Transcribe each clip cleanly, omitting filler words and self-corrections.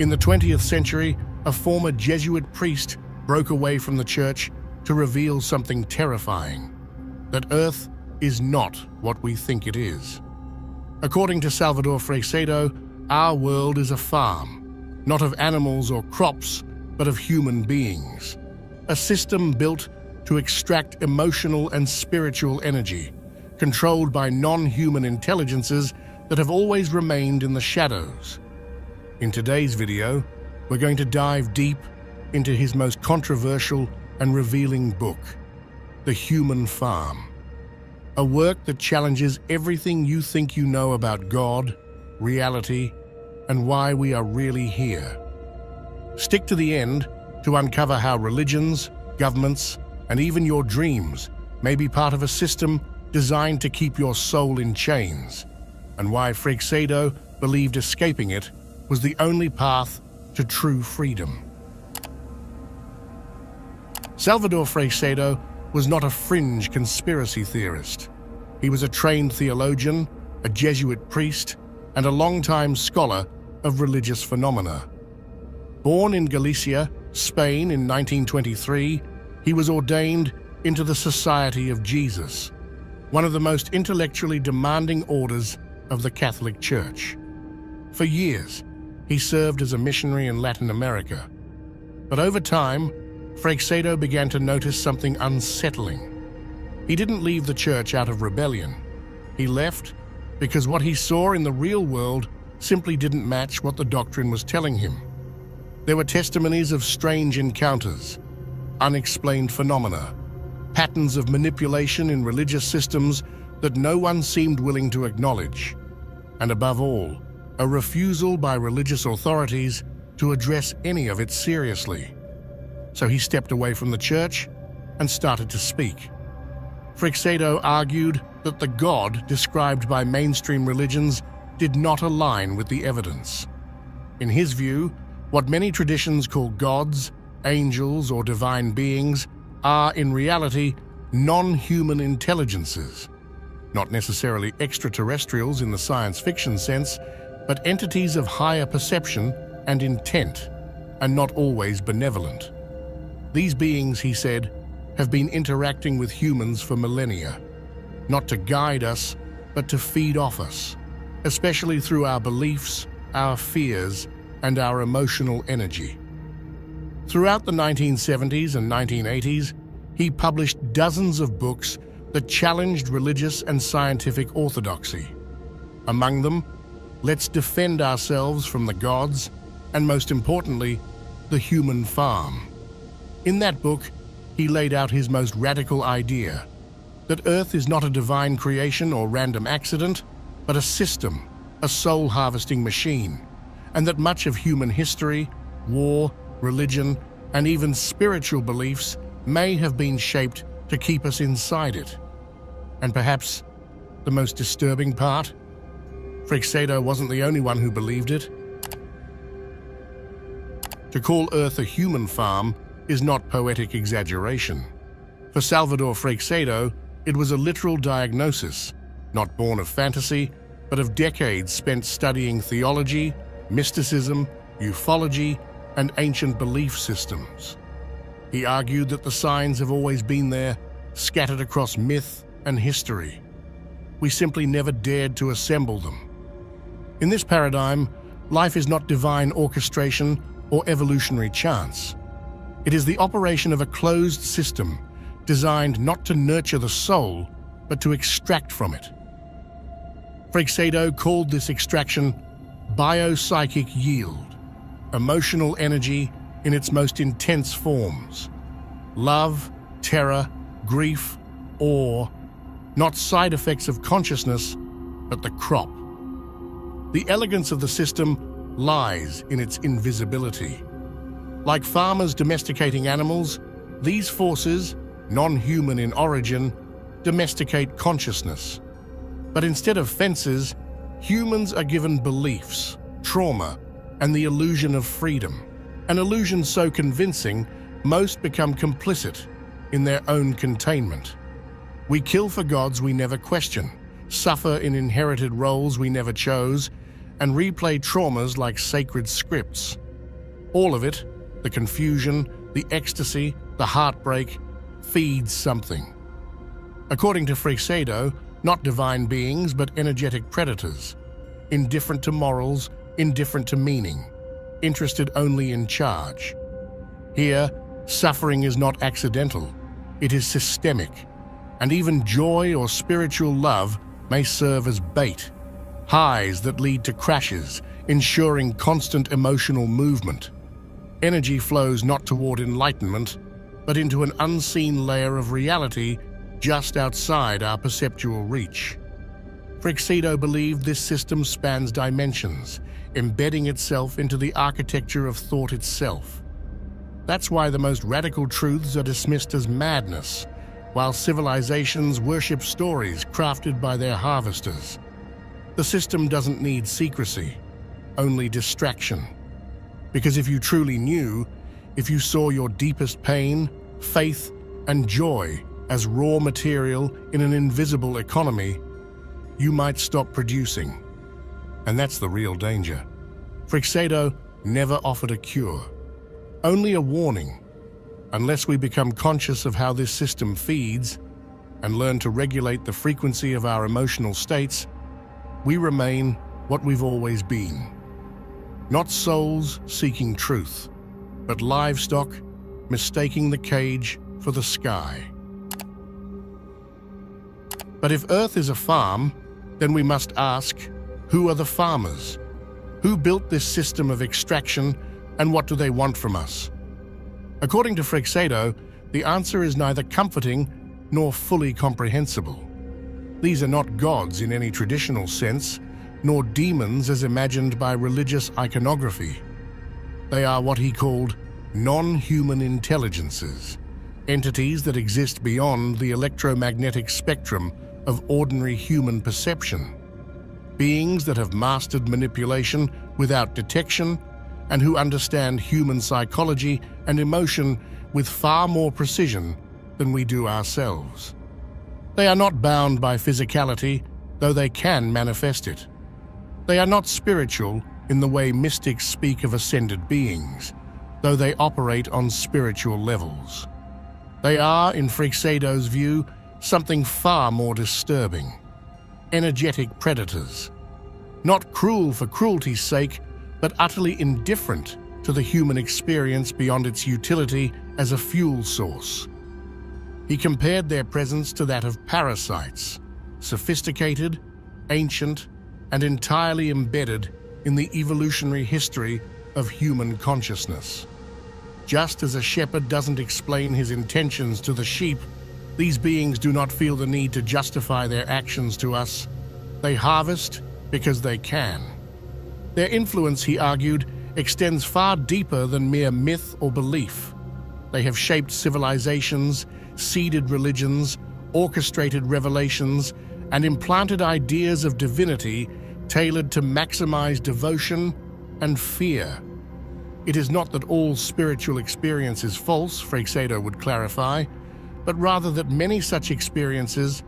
In the 20th century, a former Jesuit priest broke away from the church to reveal something terrifying: that Earth is not what we think it is. According to Salvador Freixedo, our world is a farm, not of animals or crops, but of human beings. A system built to extract emotional and spiritual energy, controlled by non-human intelligences that have always remained in the shadows. In today's video, we're going to dive deep into his most controversial and revealing book, The Human Farm. A work that challenges everything you think you know about God, reality, and why we are really here. Stick to the end to uncover how religions, governments, and even your dreams may be part of a system designed to keep your soul in chains, and why Freixedo believed escaping it was the only path to true freedom. Salvador Freixedo was not a fringe conspiracy theorist. He was a trained theologian, a Jesuit priest, and a longtime scholar of religious phenomena. Born in Galicia, Spain in 1923, he was ordained into the Society of Jesus, one of the most intellectually demanding orders of the Catholic Church. For years, he served as a missionary in Latin America. But over time, Freixedo began to notice something unsettling. He didn't leave the church out of rebellion. He left because what he saw in the real world simply didn't match what the doctrine was telling him. There were testimonies of strange encounters, unexplained phenomena, patterns of manipulation in religious systems that no one seemed willing to acknowledge, and above all, a refusal by religious authorities to address any of it seriously. So he stepped away from the church and started to speak. Freixedo argued that the God described by mainstream religions did not align with the evidence. In his view, what many traditions call gods, angels, or divine beings are in reality non-human intelligences, not necessarily extraterrestrials in the science fiction sense, but entities of higher perception and intent, and not always benevolent. These beings, he said, have been interacting with humans for millennia, not to guide us, but to feed off us, especially through our beliefs, our fears, and our emotional energy. Throughout the 1970s and 1980s, he published dozens of books that challenged religious and scientific orthodoxy. Among them, Let's Defend Ourselves from the Gods, and most importantly, The Human Farm. In that book, he laid out his most radical idea, that Earth is not a divine creation or random accident, but a system, a soul-harvesting machine, and that much of human history, war, religion, and even spiritual beliefs may have been shaped to keep us inside it. And perhaps the most disturbing part? Freixedo wasn't the only one who believed it. To call Earth a human farm is not poetic exaggeration. For Salvador Freixedo, it was a literal diagnosis, not born of fantasy, but of decades spent studying theology, mysticism, ufology, and ancient belief systems. He argued that the signs have always been there, scattered across myth and history. We simply never dared to assemble them. In this paradigm, life is not divine orchestration or evolutionary chance. It is the operation of a closed system designed not to nurture the soul, but to extract from it. Freixedo called this extraction biopsychic yield, emotional energy in its most intense forms. Love, terror, grief, awe, not side effects of consciousness, but the crop. The elegance of the system lies in its invisibility. Like farmers domesticating animals, these forces, non-human in origin, domesticate consciousness. But instead of fences, humans are given beliefs, trauma, and the illusion of freedom. An illusion so convincing, most become complicit in their own containment. We kill for gods we never question, suffer in inherited roles we never chose, and replay traumas like sacred scripts, All of it, the confusion, the ecstasy, the heartbreak, feeds something. According to Freixedo, not divine beings, but energetic predators, indifferent to morals, indifferent to meaning, interested only in charge. Here, suffering is not accidental, it is systemic, and even joy or spiritual love may serve as bait, highs that lead to crashes, ensuring constant emotional movement. Energy flows not toward enlightenment, but into an unseen layer of reality just outside our perceptual reach. Freixedo believed this system spans dimensions, embedding itself into the architecture of thought itself. That's why the most radical truths are dismissed as madness, while civilizations worship stories crafted by their harvesters. The system doesn't need secrecy, only distraction. Because if you truly knew, if you saw your deepest pain, faith, and joy as raw material in an invisible economy, you might stop producing. And that's the real danger. Freixedo never offered a cure, only a warning. Unless we become conscious of how this system feeds and learn to regulate the frequency of our emotional states, we remain what we've always been. Not souls seeking truth, but livestock mistaking the cage for the sky. But if Earth is a farm, then we must ask, who are the farmers? Who built this system of extraction, and what do they want from us? According to Freixedo, the answer is neither comforting nor fully comprehensible. These are not gods in any traditional sense, nor demons as imagined by religious iconography. They are what he called non-human intelligences, entities that exist beyond the electromagnetic spectrum of ordinary human perception, beings that have mastered manipulation without detection and who understand human psychology and emotion with far more precision than we do ourselves. They are not bound by physicality, though they can manifest it. They are not spiritual in the way mystics speak of ascended beings, though they operate on spiritual levels. They are, in Freixedo's view, something far more disturbing. Energetic predators. Not cruel for cruelty's sake, but utterly indifferent to the human experience beyond its utility as a fuel source. He compared their presence to that of parasites, sophisticated, ancient, and entirely embedded in the evolutionary history of human consciousness. Just as a shepherd doesn't explain his intentions to the sheep, these beings do not feel the need to justify their actions to us. They harvest because they can. Their influence, he argued, extends far deeper than mere myth or belief. They have shaped civilizations, seeded religions, orchestrated revelations, and implanted ideas of divinity tailored to maximize devotion and fear. It is not that all spiritual experience is false, Freixedo would clarify, but rather that many such experiences,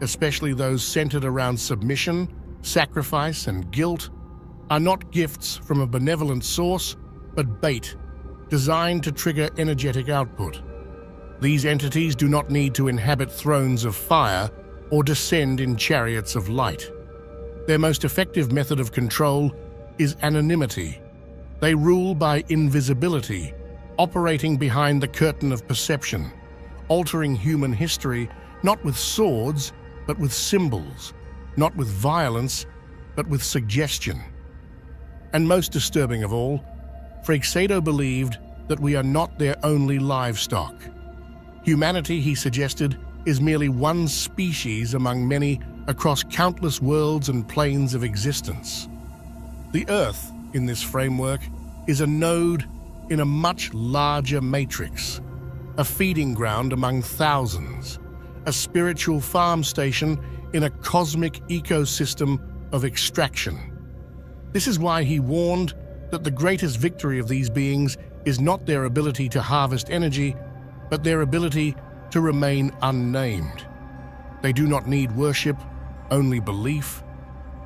especially those centered around submission, sacrifice, and guilt, are not gifts from a benevolent source, but bait, designed to trigger energetic output. These entities do not need to inhabit thrones of fire or descend in chariots of light. Their most effective method of control is anonymity. They rule by invisibility, operating behind the curtain of perception, altering human history not with swords, but with symbols, not with violence, but with suggestion. And most disturbing of all, Freixedo believed that we are not their only livestock. Humanity, he suggested, is merely one species among many across countless worlds and planes of existence. The Earth, in this framework, is a node in a much larger matrix, a feeding ground among thousands, a spiritual farm station in a cosmic ecosystem of extraction. This is why he warned that the greatest victory of these beings is not their ability to harvest energy, but their ability to remain unnamed. They do not need worship, only belief.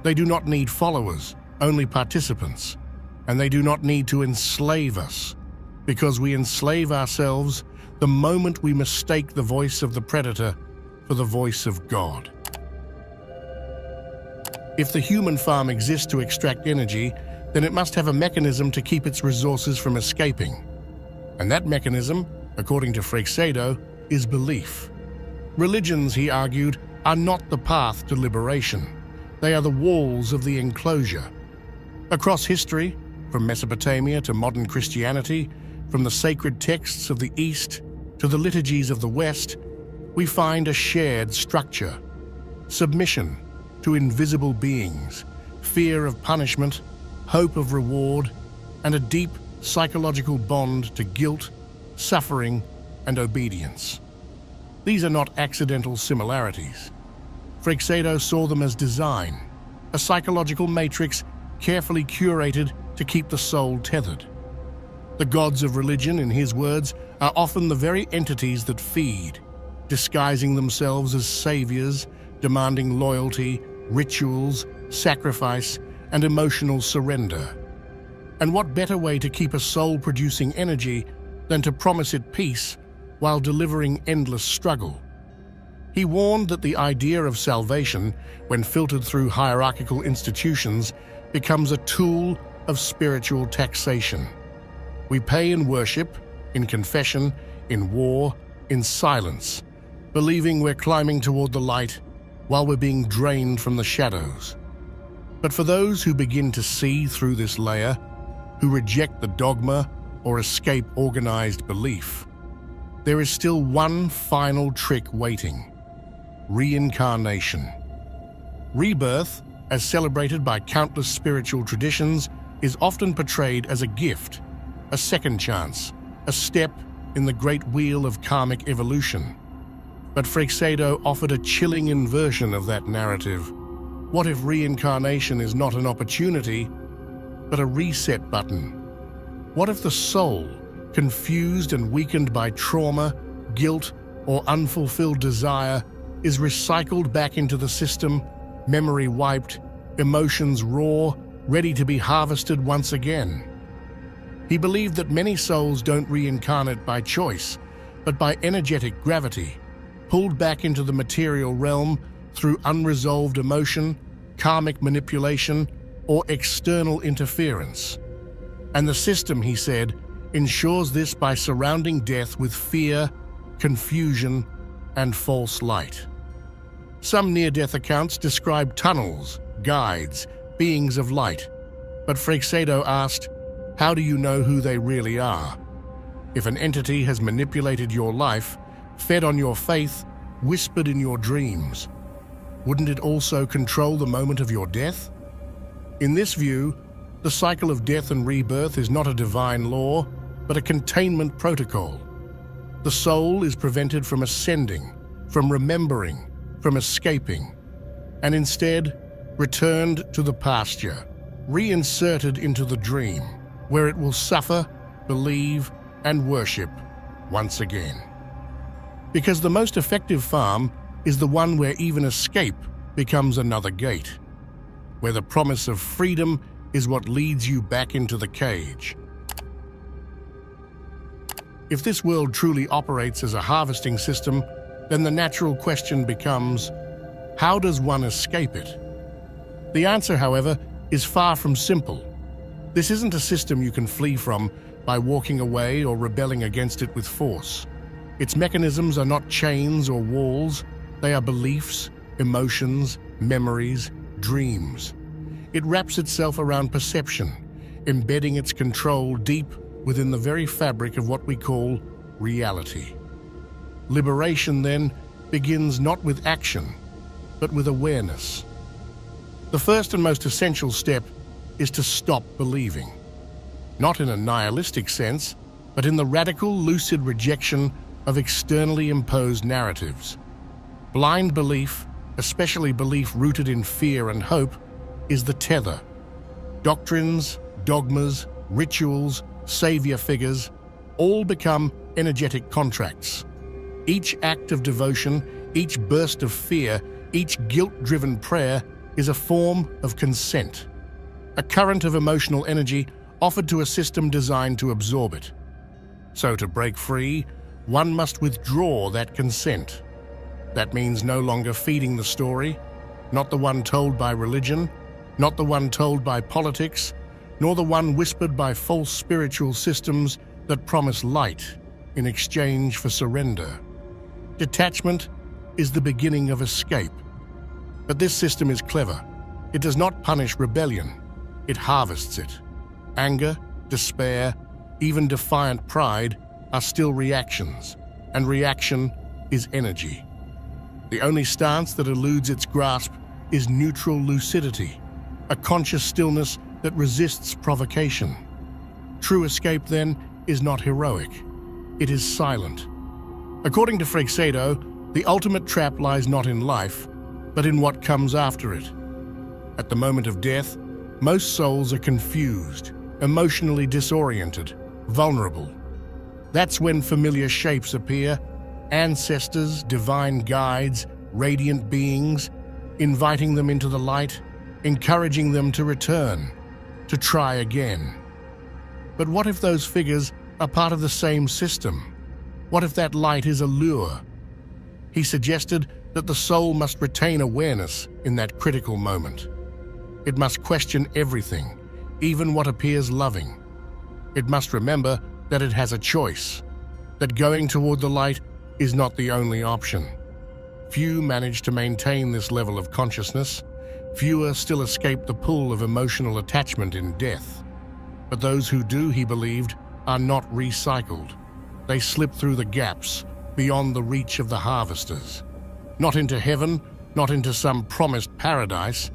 They do not need followers, only participants. and they do not need to enslave us, because we enslave ourselves the moment we mistake the voice of the predator for the voice of God. If the human farm exists to extract energy, then it must have a mechanism to keep its resources from escaping. And that mechanism, according to Freixedo, is belief. Religions, he argued, are not the path to liberation. They are the walls of the enclosure. Across history, from Mesopotamia to modern Christianity, from the sacred texts of the East to the liturgies of the West, we find a shared structure: submission to invisible beings, fear of punishment, hope of reward, and a deep psychological bond to guilt, suffering, and obedience. These are not accidental similarities. Freixedo saw them as design, a psychological matrix carefully curated to keep the soul tethered. The gods of religion, in his words, are often the very entities that feed, disguising themselves as saviors, demanding loyalty, rituals, sacrifice, and emotional surrender. And what better way to keep a soul producing energy than to promise it peace while delivering endless struggle? He warned that the idea of salvation, when filtered through hierarchical institutions, becomes a tool of spiritual taxation. We pay in worship, in confession, in war, in silence, believing we're climbing toward the light while we're being drained from the shadows. But for those who begin to see through this layer, who reject the dogma or escape organized belief, there is still one final trick waiting: reincarnation. Rebirth, as celebrated by countless spiritual traditions, is often portrayed as a gift, a second chance, a step in the great wheel of karmic evolution. But Freixedo offered a chilling inversion of that narrative. What if reincarnation is not an opportunity, but a reset button? What if the soul, confused and weakened by trauma, guilt, or unfulfilled desire, is recycled back into the system, memory wiped, emotions raw, ready to be harvested once again? He believed that many souls don't reincarnate by choice, but by energetic gravity, pulled back into the material realm through unresolved emotion, karmic manipulation, or external interference. And the system, he said, ensures this by surrounding death with fear, confusion, and false light. Some near-death accounts describe tunnels, guides, beings of light. But Freixedo asked, how do you know who they really are? If an entity has manipulated your life, fed on your faith, whispered in your dreams, wouldn't it also control the moment of your death? In this view, the cycle of death and rebirth is not a divine law, but a containment protocol. The soul is prevented from ascending, from remembering, from escaping, and instead returned to the pasture, reinserted into the dream, where it will suffer, believe, and worship once again. Because the most effective farm is the one where even escape becomes another gate, where the promise of freedom is what leads you back into the cage. If this world truly operates as a harvesting system, then the natural question becomes, how does one escape it? The answer, however, is far from simple. This isn't a system you can flee from by walking away or rebelling against it with force. Its mechanisms are not chains or walls. They are beliefs, emotions, memories, dreams. It wraps itself around perception, embedding its control deep within the very fabric of what we call reality. Liberation, then, begins not with action, but with awareness. The first and most essential step is to stop believing. Not in a nihilistic sense, but in the radical, lucid rejection of externally imposed narratives. Blind belief, especially belief rooted in fear and hope, is the tether. Doctrines, dogmas, rituals, savior figures, all become energetic contracts. Each act of devotion, each burst of fear, each guilt-driven prayer is a form of consent. A current of emotional energy offered to a system designed to absorb it. So to break free, one must withdraw that consent. That means no longer feeding the story, not the one told by religion, not the one told by politics, nor the one whispered by false spiritual systems that promise light in exchange for surrender. Detachment is the beginning of escape. But this system is clever. It does not punish rebellion. It harvests it. Anger, despair, even defiant pride are still reactions, and reaction is energy. The only stance that eludes its grasp is neutral lucidity, a conscious stillness that resists provocation. True escape, then, is not heroic. It is silent. According to Freixedo, the ultimate trap lies not in life, but in what comes after it. At the moment of death, most souls are confused, emotionally disoriented, vulnerable. That's when familiar shapes appear, ancestors, divine guides, radiant beings, inviting them into the light, encouraging them to return, to try again. But what if those figures are part of the same system? What if that light is a lure? He suggested that the soul must retain awareness in that critical moment. It must question everything, even what appears loving. It must remember that it has a choice, that going toward the light is not the only option. Few manage to maintain this level of consciousness. Fewer still escape the pull of emotional attachment in death. But those who do, he believed, are not recycled. They slip through the gaps, beyond the reach of the harvesters. Not into heaven, not into some promised paradise,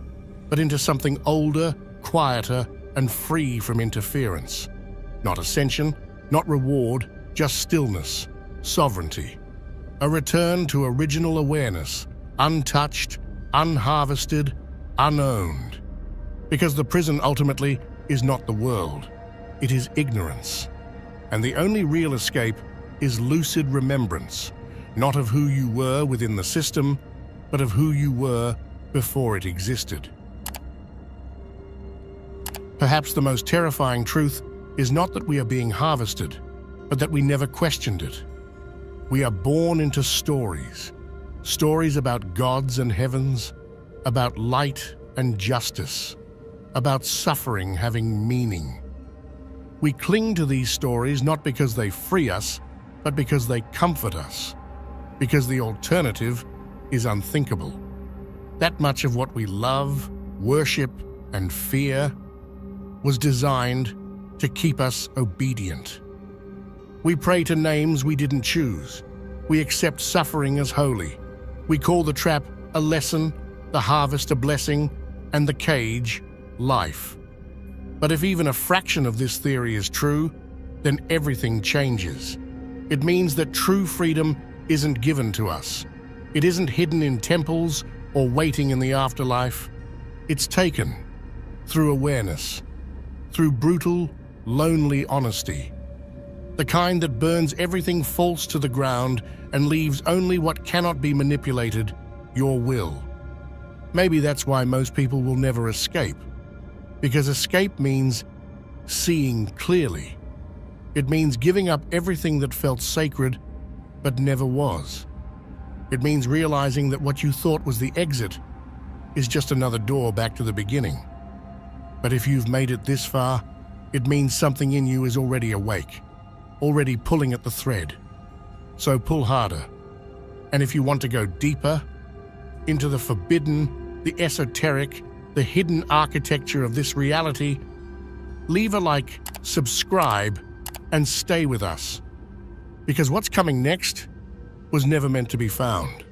but into something older, quieter, and free from interference. Not ascension, not reward, just stillness, sovereignty. A return to original awareness, untouched, unharvested, unowned. Because the prison ultimately is not the world, it is ignorance. And the only real escape is lucid remembrance, not of who you were within the system, but of who you were before it existed. Perhaps the most terrifying truth is not that we are being harvested, but that we never questioned it. We are born into stories, stories about gods and heavens, about light and justice, about suffering having meaning. We cling to these stories not because they free us, but because they comfort us, because the alternative is unthinkable. That much of what we love, worship, and fear was designed to keep us obedient. We pray to names we didn't choose. We accept suffering as holy. We call the trap a lesson, the harvest a blessing, and the cage life. But if even a fraction of this theory is true, then everything changes. It means that true freedom isn't given to us. It isn't hidden in temples or waiting in the afterlife. It's taken through awareness, through brutal, lonely honesty, the kind that burns everything false to the ground and leaves only what cannot be manipulated, your will. Maybe that's why most people will never escape, because escape means seeing clearly. It means giving up everything that felt sacred but never was. It means realizing that what you thought was the exit is just another door back to the beginning. But if you've made it this far, it means something in you is already awake, already pulling at the thread. So pull harder. And if you want to go deeper, into the forbidden, the esoteric, the hidden architecture of this reality, leave a like, subscribe, and stay with us. Because what's coming next was never meant to be found.